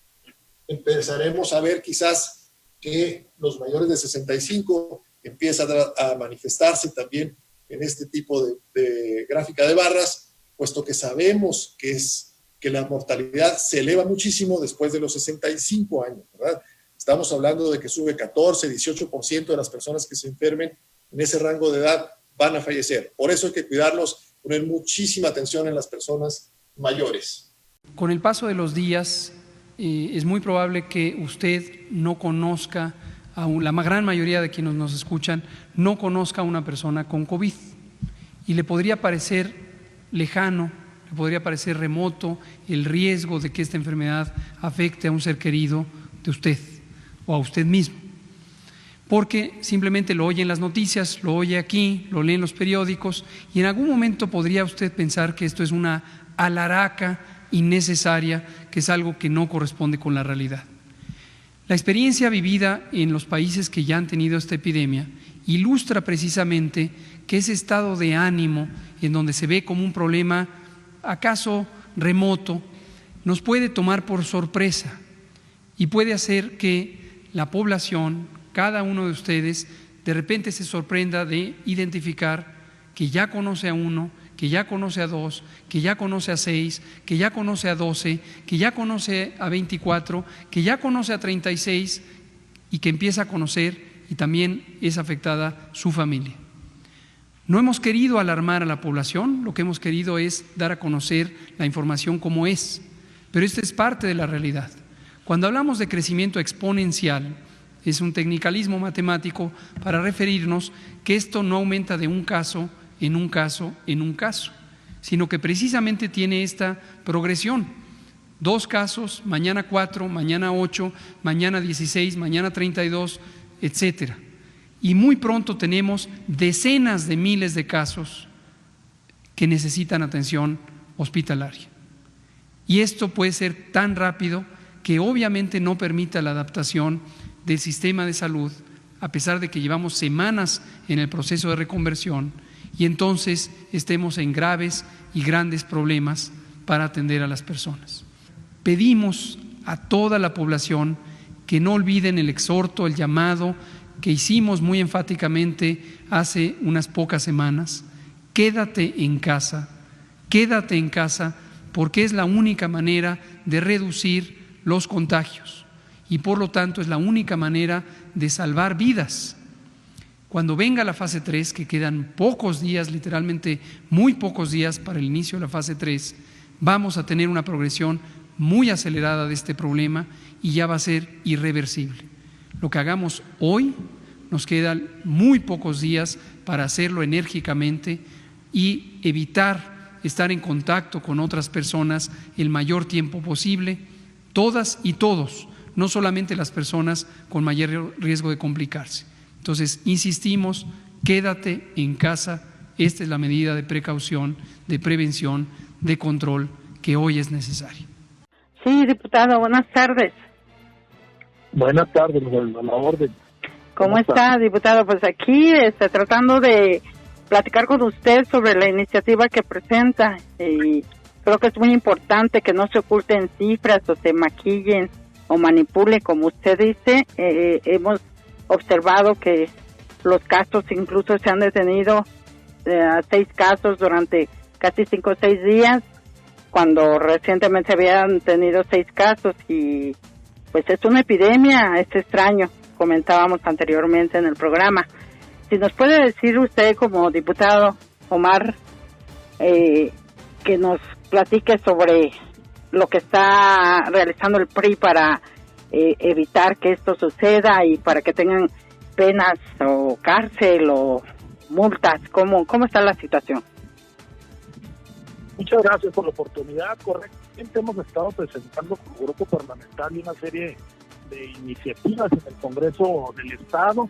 empezaremos a ver quizás que los mayores de 65 empiezan a manifestarse también en este tipo de gráfica de barras, puesto que sabemos que la mortalidad se eleva muchísimo después de los 65 años, ¿verdad? Estamos hablando de que sube 14, 18% de las personas que se enfermen en ese rango de edad van a fallecer. Por eso hay que cuidarlos, poner muchísima atención en las personas mayores. Con el paso de los días, es muy probable que usted no conozca, la gran mayoría de quienes nos escuchan, no conozca a una persona con COVID. Y le podría parecer lejano, le podría parecer remoto el riesgo de que esta enfermedad afecte a un ser querido de usted o a usted mismo. Porque simplemente lo oye en las noticias, lo oye aquí, lo lee en los periódicos y en algún momento podría usted pensar que esto es una alaraca innecesaria, que es algo que no corresponde con la realidad. La experiencia vivida en los países que ya han tenido esta epidemia ilustra precisamente que ese estado de ánimo en donde se ve como un problema acaso remoto nos puede tomar por sorpresa y puede hacer que la población, cada uno de ustedes, de repente se sorprenda de identificar que ya conoce a uno, que ya conoce a dos, que ya conoce a 6, que ya conoce a 12, que ya conoce a 24, que ya conoce a 36 y que empieza a conocer y también es afectada su familia. No hemos querido alarmar a la población, lo que hemos querido es dar a conocer la información como es, pero esta es parte de la realidad. Cuando hablamos de crecimiento exponencial, es un tecnicalismo matemático para referirnos que esto no aumenta de un caso en un caso, sino que precisamente tiene esta progresión. 2 casos, mañana 4, mañana 8, mañana 16, mañana 32, etcétera. Y muy pronto tenemos decenas de miles de casos que necesitan atención hospitalaria. Y esto puede ser tan rápido que obviamente no permita la adaptación del sistema de salud, a pesar de que llevamos semanas en el proceso de reconversión, y entonces estemos en graves y grandes problemas para atender a las personas. Pedimos a toda la población que no olviden el exhorto, el llamado que hicimos muy enfáticamente hace unas pocas semanas: quédate en casa, porque es la única manera de reducir los contagios y por lo tanto es la única manera de salvar vidas. Cuando venga la fase 3, que quedan pocos días, literalmente muy pocos días para el inicio de la fase 3, vamos a tener una progresión muy acelerada de este problema y ya va a ser irreversible. Lo que hagamos hoy, nos quedan muy pocos días para hacerlo enérgicamente y evitar estar en contacto con otras personas el mayor tiempo posible, todas y todos, no solamente las personas con mayor riesgo de complicarse. Entonces, insistimos, quédate en casa. Esta es la medida de precaución, de prevención, de control que hoy es necesaria. Sí, diputado, buenas tardes. Buenas tardes, a la orden. ¿Cómo está, diputado? Pues aquí tratando de platicar con usted sobre la iniciativa que presenta. Y creo que es muy importante que no se oculten cifras o se maquillen o manipule, como usted dice. Hemos observado que los casos incluso se han detenido a 6 casos durante casi 5 o 6 días, cuando recientemente habían tenido 6 casos y pues es una epidemia, es extraño, comentábamos anteriormente en el programa. Si nos puede decir usted como diputado, Omar, que nos platique sobre lo que está realizando el PRI para evitar que esto suceda y para que tengan penas o cárcel o multas. ¿Cómo está la situación? Muchas gracias por la oportunidad. Correctamente hemos estado presentando como grupo parlamentario una serie de iniciativas en el Congreso del Estado.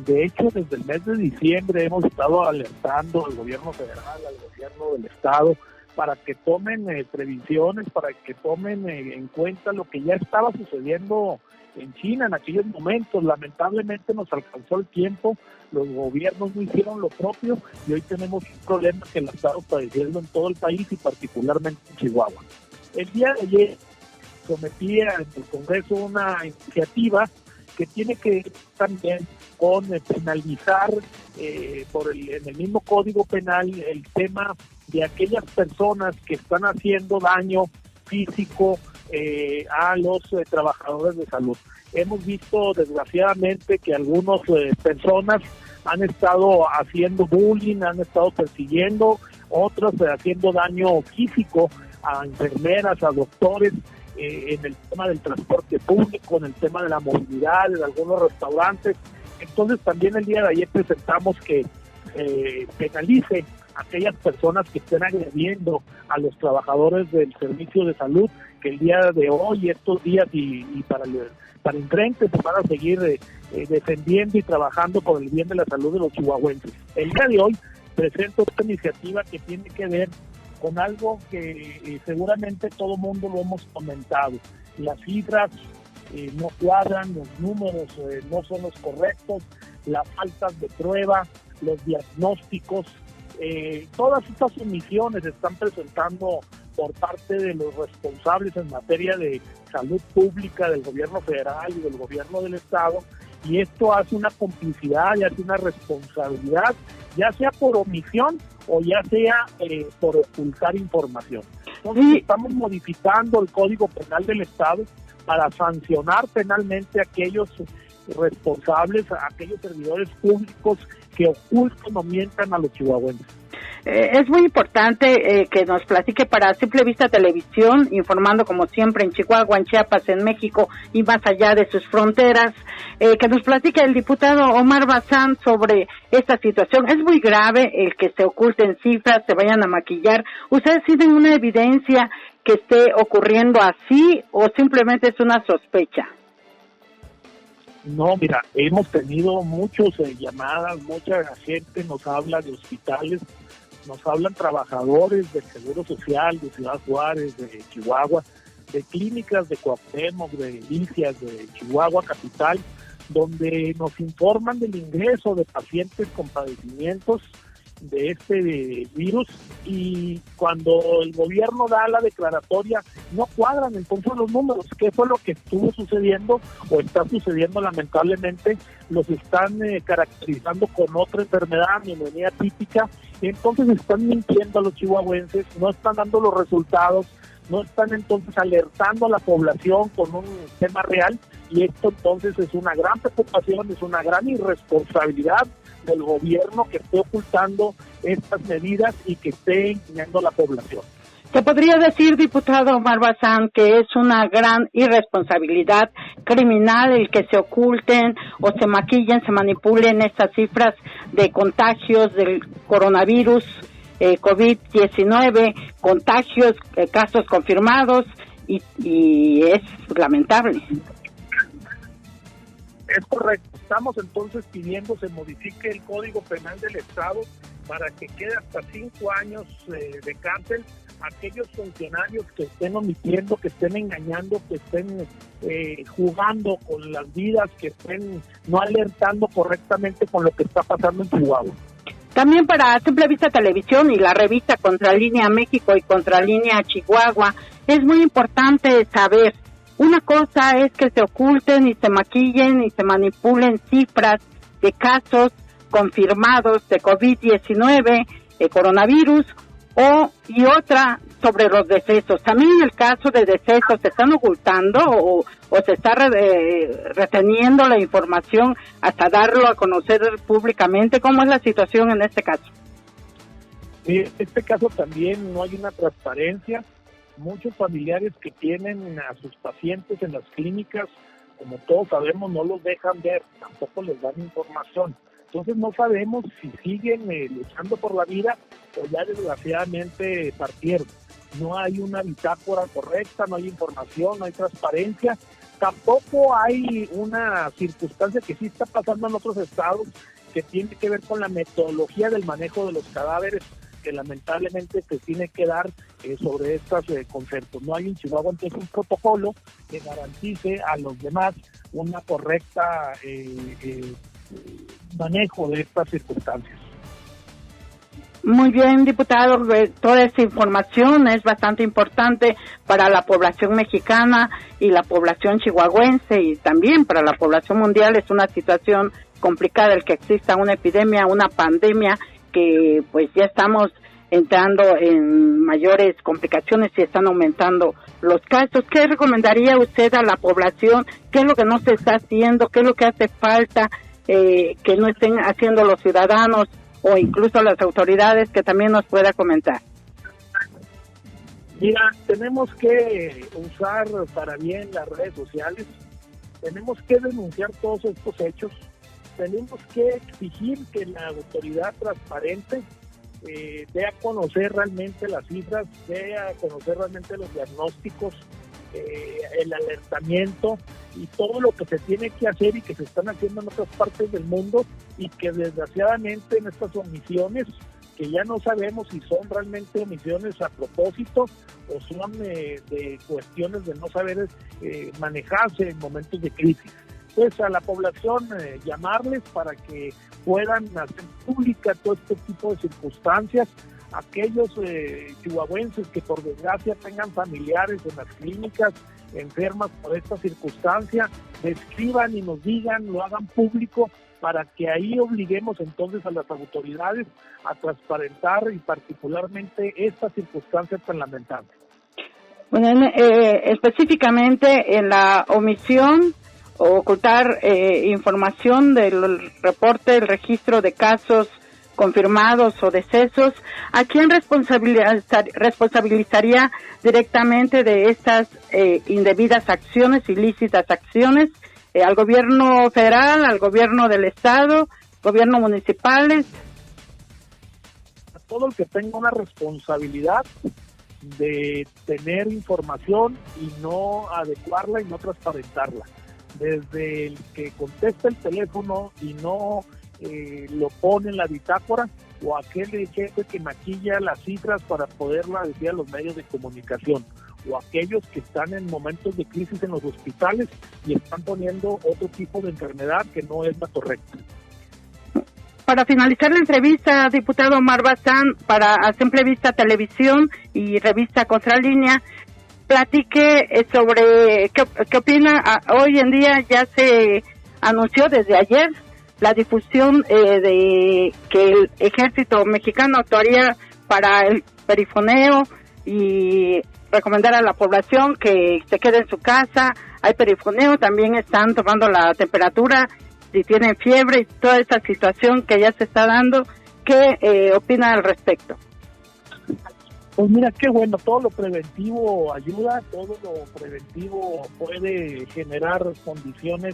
De hecho, desde el mes de diciembre hemos estado alertando al gobierno federal, al gobierno del Estado, para que tomen previsiones, para que tomen en cuenta lo que ya estaba sucediendo en China en aquellos momentos. Lamentablemente nos alcanzó el tiempo, los gobiernos no hicieron lo propio y hoy tenemos un problema que lo estamos padeciendo en todo el país y particularmente en Chihuahua. El día de ayer sometí en el Congreso una iniciativa que tiene que ver también con penalizar en el mismo Código Penal el tema de aquellas personas que están haciendo daño físico a los trabajadores de salud. Hemos visto desgraciadamente que algunas personas han estado haciendo bullying, han estado persiguiendo, otros haciendo daño físico a enfermeras, a doctores, en el tema del transporte público, en el tema de la movilidad, de algunos restaurantes. Entonces también el día de ayer presentamos que penalice a aquellas personas que estén agrediendo a los trabajadores del servicio de salud, que el día de hoy, estos días y para enfrente se van a seguir defendiendo y trabajando por el bien de la salud de los chihuahuenses. El día de hoy presento esta iniciativa que tiene que ver con algo que seguramente todo mundo lo hemos comentado. Las cifras no cuadran, los números no son los correctos, las faltas de prueba, los diagnósticos, todas estas omisiones se están presentando por parte de los responsables en materia de salud pública del gobierno federal y del gobierno del estado, y esto hace una complicidad y hace una responsabilidad, ya sea por omisión o ya sea por ocultar información. Entonces estamos modificando el Código Penal del Estado para sancionar penalmente a aquellos responsables, a aquellos servidores públicos que ocultan o mientan a los chihuahuenses. Es muy importante que nos platique para Simple Vista Televisión, informando como siempre en Chihuahua, en Chiapas, en México y más allá de sus fronteras, que nos platique el diputado Omar Bazán sobre esta situación. Es muy grave el que se oculten cifras, se vayan a maquillar. ¿Ustedes tienen una evidencia que esté ocurriendo así o simplemente es una sospecha? No, mira, hemos tenido muchas llamadas, mucha gente nos habla de hospitales, nos hablan trabajadores del Seguro Social, de Ciudad Juárez, de Chihuahua, de clínicas de Cuauhtémoc, de Licias, de Chihuahua Capital, donde nos informan del ingreso de pacientes con padecimientos de este virus, y cuando el gobierno da la declaratoria no cuadran entonces los números. ¿Qué fue lo que estuvo sucediendo o está sucediendo? Lamentablemente los están caracterizando con otra enfermedad, neumonía típica, y entonces están mintiendo a los chihuahuenses, no están dando los resultados, no están entonces alertando a la población con un tema real, y esto entonces es una gran preocupación, es una gran irresponsabilidad del gobierno que esté ocultando estas medidas y que esté engañando a la población. ¿Se podría decir, diputado Omar Bazán, que es una gran irresponsabilidad criminal el que se oculten o se maquillen, se manipulen estas cifras de contagios del coronavirus, COVID-19, contagios, casos confirmados, y es lamentable? Es correcto. Estamos entonces pidiendo se modifique el Código Penal del Estado para que quede hasta 5 años de cárcel a aquellos funcionarios que estén omitiendo, que estén engañando, que estén jugando con las vidas, que estén no alertando correctamente con lo que está pasando en Chihuahua. También para Simple Vista Televisión y la revista Contralínea México y Contralínea Chihuahua, es muy importante saber. Una cosa es que se oculten y se maquillen y se manipulen cifras de casos confirmados de COVID-19, coronavirus, y otra sobre los decesos. También en el caso de decesos, ¿se están ocultando o se está reteniendo la información hasta darlo a conocer públicamente? ¿Cómo es la situación en este caso? En este caso también no hay una transparencia. Muchos familiares que tienen a sus pacientes en las clínicas, como todos sabemos, no los dejan ver, tampoco les dan información. Entonces no sabemos si siguen luchando por la vida o ya desgraciadamente partieron. No hay una bitácora correcta, no hay información, no hay transparencia. Tampoco hay una circunstancia que sí está pasando en otros estados que tiene que ver con la metodología del manejo de los cadáveres, que lamentablemente se tiene que dar sobre estos conceptos. No hay en Chihuahua entonces un protocolo que garantice a los demás una correcta manejo de estas circunstancias. Muy bien, diputado, toda esta información es bastante importante para la población mexicana y la población chihuahuense y también para la población mundial. Es una situación complicada el que exista una epidemia, una pandemia, que pues ya estamos entrando en mayores complicaciones y están aumentando los casos. ¿Qué recomendaría usted a la población? ¿Qué es lo que no se está haciendo? ¿Qué es lo que hace falta que no estén haciendo los ciudadanos o incluso las autoridades, que también nos pueda comentar? Mira, tenemos que usar para bien las redes sociales, tenemos que denunciar todos estos hechos, tenemos que exigir que la autoridad transparente dé a conocer realmente las cifras, dé a conocer realmente los diagnósticos, el alertamiento y todo lo que se tiene que hacer y que se están haciendo en otras partes del mundo, y que desgraciadamente en estas omisiones, que ya no sabemos si son realmente omisiones a propósito o son de cuestiones de no saber manejarse en momentos de crisis. Pues a la población llamarles para que puedan hacer pública todo este tipo de circunstancias. Aquellos chihuahuenses que por desgracia tengan familiares en las clínicas enfermas por esta circunstancia, escriban y nos digan, lo hagan público, para que ahí obliguemos entonces a las autoridades a transparentar y particularmente esta circunstancia tan lamentable. Bueno, específicamente en la omisión o ocultar información del reporte, el registro de casos confirmados o decesos, ¿a quién responsabilizaría directamente de estas indebidas acciones, ilícitas acciones? ¿Al gobierno federal, al gobierno del estado, gobierno municipales? A todo el que tenga una responsabilidad de tener información y no adecuarla y no transparentarla. Desde el que contesta el teléfono y no lo pone en la bitácora, o aquel jefe que maquilla las cifras para poderla decir a los medios de comunicación, o aquellos que están en momentos de crisis en los hospitales y están poniendo otro tipo de enfermedad que no es la correcta. Para finalizar la entrevista, diputado Omar Bazán, para Simple Vista Televisión y Revista Contralínea, platique sobre qué opina. Hoy en día ya se anunció desde ayer la difusión de que el ejército mexicano actuaría para el perifoneo y recomendar a la población que se quede en su casa. Hay perifoneo, también están tomando la temperatura, si tienen fiebre, y toda esta situación que ya se está dando. ¿Qué opina al respecto? Pues mira, qué bueno, todo lo preventivo ayuda, todo lo preventivo puede generar condiciones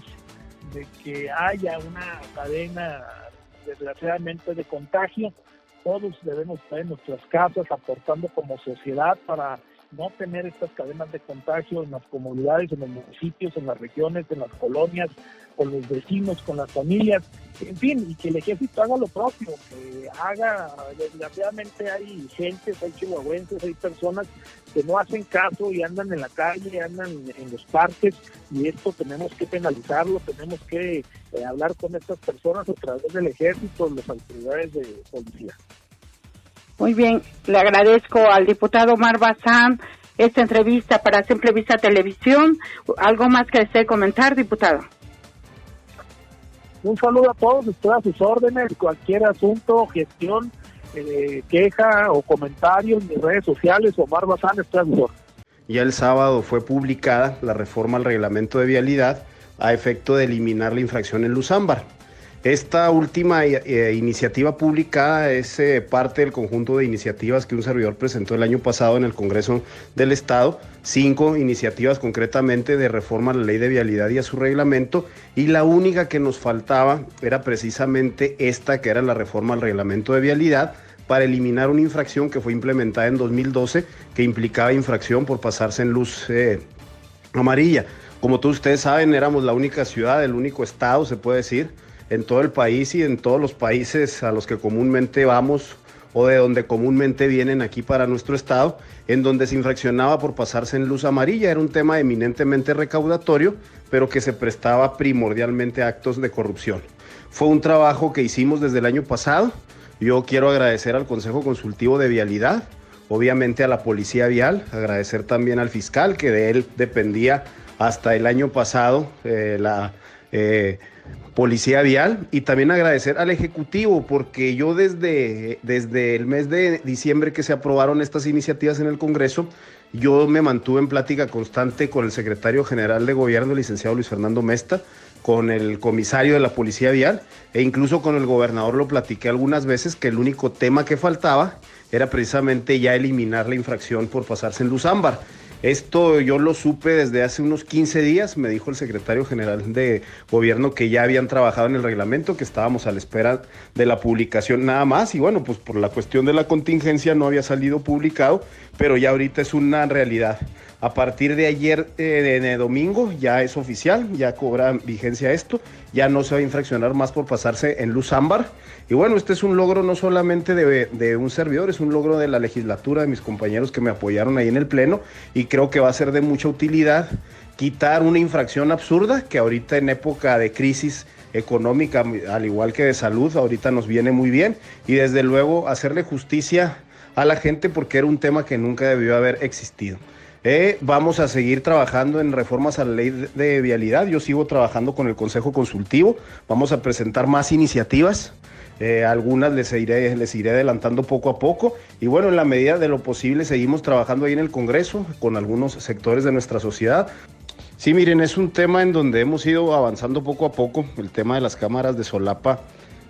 de que haya una cadena, desgraciadamente, de contagio. Todos debemos estar en nuestras casas aportando como sociedad para no tener estas cadenas de contagio en las comunidades, en los municipios, en las regiones, en las colonias, con los vecinos, con las familias, en fin, y que el ejército haga lo propio, que haga, desgraciadamente hay gentes, hay chihuahuenses, hay personas que no hacen caso y andan en la calle, andan en los parques, y esto tenemos que penalizarlo, tenemos que hablar con estas personas a través del ejército, las autoridades de policía. Muy bien, le agradezco al diputado Omar Bazán esta entrevista para Simple Vista Televisión. ¿Algo más que desee comentar, diputado? Un saludo a todos, estoy a sus órdenes, cualquier asunto, gestión, queja o comentario en mis redes sociales, Omar Bazán, estoy a sus órdenes. Ya el sábado fue publicada la reforma al reglamento de vialidad a efecto de eliminar la infracción en luz ámbar. Esta última iniciativa publicada es parte del conjunto de iniciativas que un servidor presentó el año pasado en el Congreso del Estado, 5 iniciativas concretamente de reforma a la ley de vialidad y a su reglamento, y la única que nos faltaba era precisamente esta, que era la reforma al reglamento de vialidad, para eliminar una infracción que fue implementada en 2012, que implicaba infracción por pasarse en luz amarilla. Como todos ustedes saben, éramos la única ciudad, el único estado, se puede decir, en todo el país y en todos los países a los que comúnmente vamos o de donde comúnmente vienen aquí para nuestro estado, en donde se infraccionaba por pasarse en luz amarilla. Era un tema eminentemente recaudatorio, pero que se prestaba primordialmente a actos de corrupción. Fue un trabajo que hicimos desde el año pasado, Yo quiero agradecer al Consejo Consultivo de Vialidad, obviamente a la Policía Vial, agradecer también al fiscal, que de él dependía hasta el año pasado la Policía Vial, y también agradecer al Ejecutivo, porque yo desde el mes de diciembre que se aprobaron estas iniciativas en el Congreso, yo me mantuve en plática constante con el secretario general de Gobierno, el licenciado Luis Fernando Mesta, con el comisario de la Policía Vial, e incluso con el gobernador lo platiqué algunas veces, que el único tema que faltaba era precisamente ya eliminar la infracción por pasarse en luz ámbar. Esto yo lo supe desde hace unos 15 días, me dijo el secretario general de Gobierno que ya habían trabajado en el reglamento, que estábamos a la espera de la publicación nada más, y bueno, pues por la cuestión de la contingencia no había salido publicado, pero ya ahorita es una realidad. A partir de ayer, de domingo, ya es oficial, ya cobra vigencia esto, ya no se va a infraccionar más por pasarse en luz ámbar. Y bueno, este es un logro no solamente de un servidor, es un logro de la legislatura, de mis compañeros que me apoyaron ahí en el Pleno, y creo que va a ser de mucha utilidad quitar una infracción absurda que ahorita en época de crisis económica, al igual que de salud, ahorita nos viene muy bien, y desde luego hacerle justicia a la gente porque era un tema que nunca debió haber existido. Vamos a seguir trabajando en reformas a la ley de vialidad. Yo sigo trabajando con el Consejo Consultivo. Vamos a presentar más iniciativas. Algunas les iré adelantando poco a poco. Y bueno, en la medida de lo posible seguimos trabajando ahí en el Congreso con algunos sectores de nuestra sociedad. Sí, miren, es un tema en donde hemos ido avanzando poco a poco. El tema de las cámaras de solapa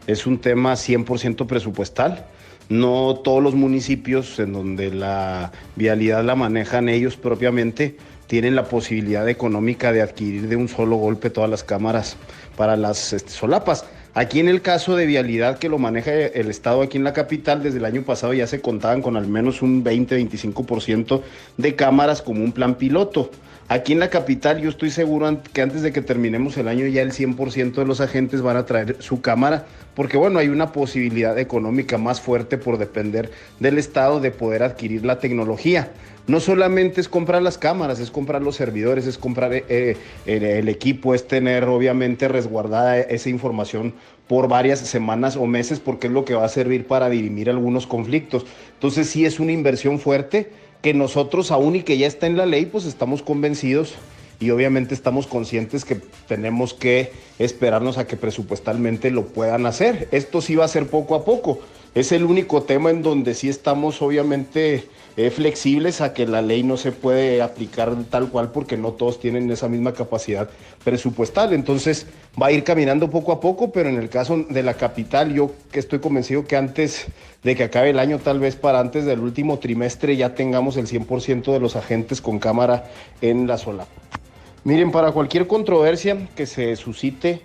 es un tema 100% presupuestal. No todos los municipios en donde la vialidad la manejan ellos propiamente tienen la posibilidad económica de adquirir de un solo golpe todas las cámaras para las solapas. Aquí en el caso de vialidad que lo maneja el Estado aquí en la capital, desde el año pasado ya se contaban con al menos un 20-25% de cámaras como un plan piloto. Aquí en la capital yo estoy seguro que antes de que terminemos el año ya el 100% de los agentes van a traer su cámara, porque bueno, hay una posibilidad económica más fuerte por depender del Estado de poder adquirir la tecnología. No solamente es comprar las cámaras, es comprar los servidores, es comprar el equipo, es tener obviamente resguardada esa información por varias semanas o meses, porque es lo que va a servir para dirimir algunos conflictos. Entonces sí es una inversión fuerte que nosotros, aún y que ya está en la ley, pues estamos convencidos y obviamente estamos conscientes que tenemos que esperarnos a que presupuestalmente lo puedan hacer. Esto sí va a ser poco a poco. Es el único tema en donde sí estamos obviamente flexibles a que la ley no se puede aplicar tal cual porque no todos tienen esa misma capacidad presupuestal. Entonces va a ir caminando poco a poco, pero en el caso de la capital yo que estoy convencido que antes de que acabe el año, tal vez para antes del último trimestre, ya tengamos el 100% de los agentes con cámara en la solapa. Miren, para cualquier controversia que se suscite,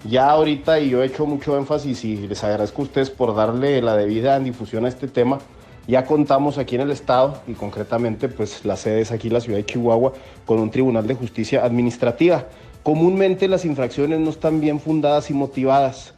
ya ahorita, y yo he hecho mucho énfasis y les agradezco a ustedes por darle la debida difusión a este tema, ya contamos aquí en el Estado, y concretamente pues la sede es aquí en la ciudad de Chihuahua, con un Tribunal de Justicia Administrativa. Comúnmente las infracciones no están bien fundadas y motivadas.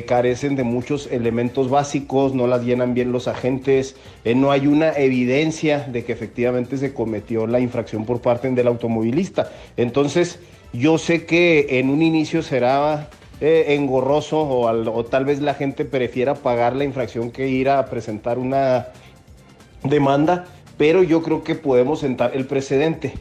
Carecen de muchos elementos básicos, no las llenan bien los agentes, no hay una evidencia de que efectivamente se cometió la infracción por parte del automovilista. Entonces, yo sé que en un inicio será engorroso o tal vez la gente prefiera pagar la infracción que ir a presentar una demanda, pero yo creo que podemos sentar el precedente.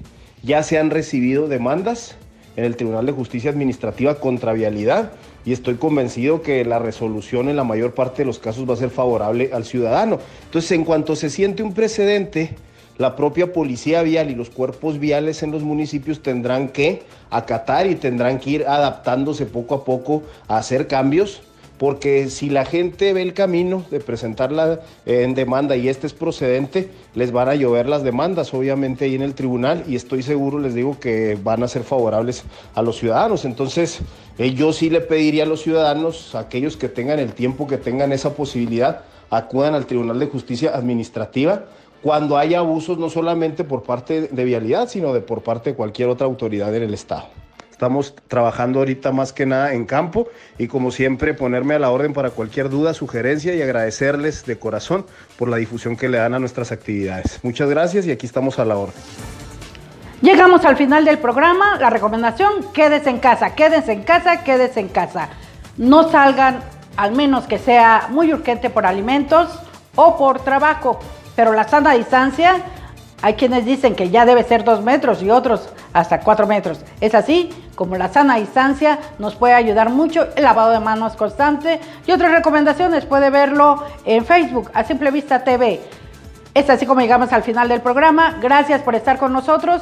Ya se han recibido demandas en el Tribunal de Justicia Administrativa contra vialidad, y estoy convencido que la resolución en la mayor parte de los casos va a ser favorable al ciudadano. Entonces, en cuanto se siente un precedente, la propia policía vial y los cuerpos viales en los municipios tendrán que acatar y tendrán que ir adaptándose poco a poco a hacer cambios, porque si la gente ve el camino de presentarla en demanda y este es procedente, les van a llover las demandas, obviamente, ahí en el tribunal, y estoy seguro, les digo, que van a ser favorables a los ciudadanos. Entonces, yo sí le pediría a los ciudadanos, a aquellos que tengan el tiempo, que tengan esa posibilidad, acudan al Tribunal de Justicia Administrativa cuando haya abusos, no solamente por parte de vialidad, sino por parte de cualquier otra autoridad en el Estado. Estamos trabajando ahorita más que nada en campo y como siempre ponerme a la orden para cualquier duda, sugerencia y agradecerles de corazón por la difusión que le dan a nuestras actividades. Muchas gracias y aquí estamos a la orden. Llegamos al final del programa. La recomendación, quédese en casa, quédese en casa, quédese en casa. No salgan al menos que sea muy urgente por alimentos o por trabajo. Pero la sana distancia, hay quienes dicen que ya debe ser 2 metros y otros hasta 4 metros. Es así como la sana distancia nos puede ayudar mucho. El lavado de manos constante y otras recomendaciones puede verlo en Facebook, A Simple Vista TV. Es así como llegamos al final del programa. Gracias por estar con nosotros.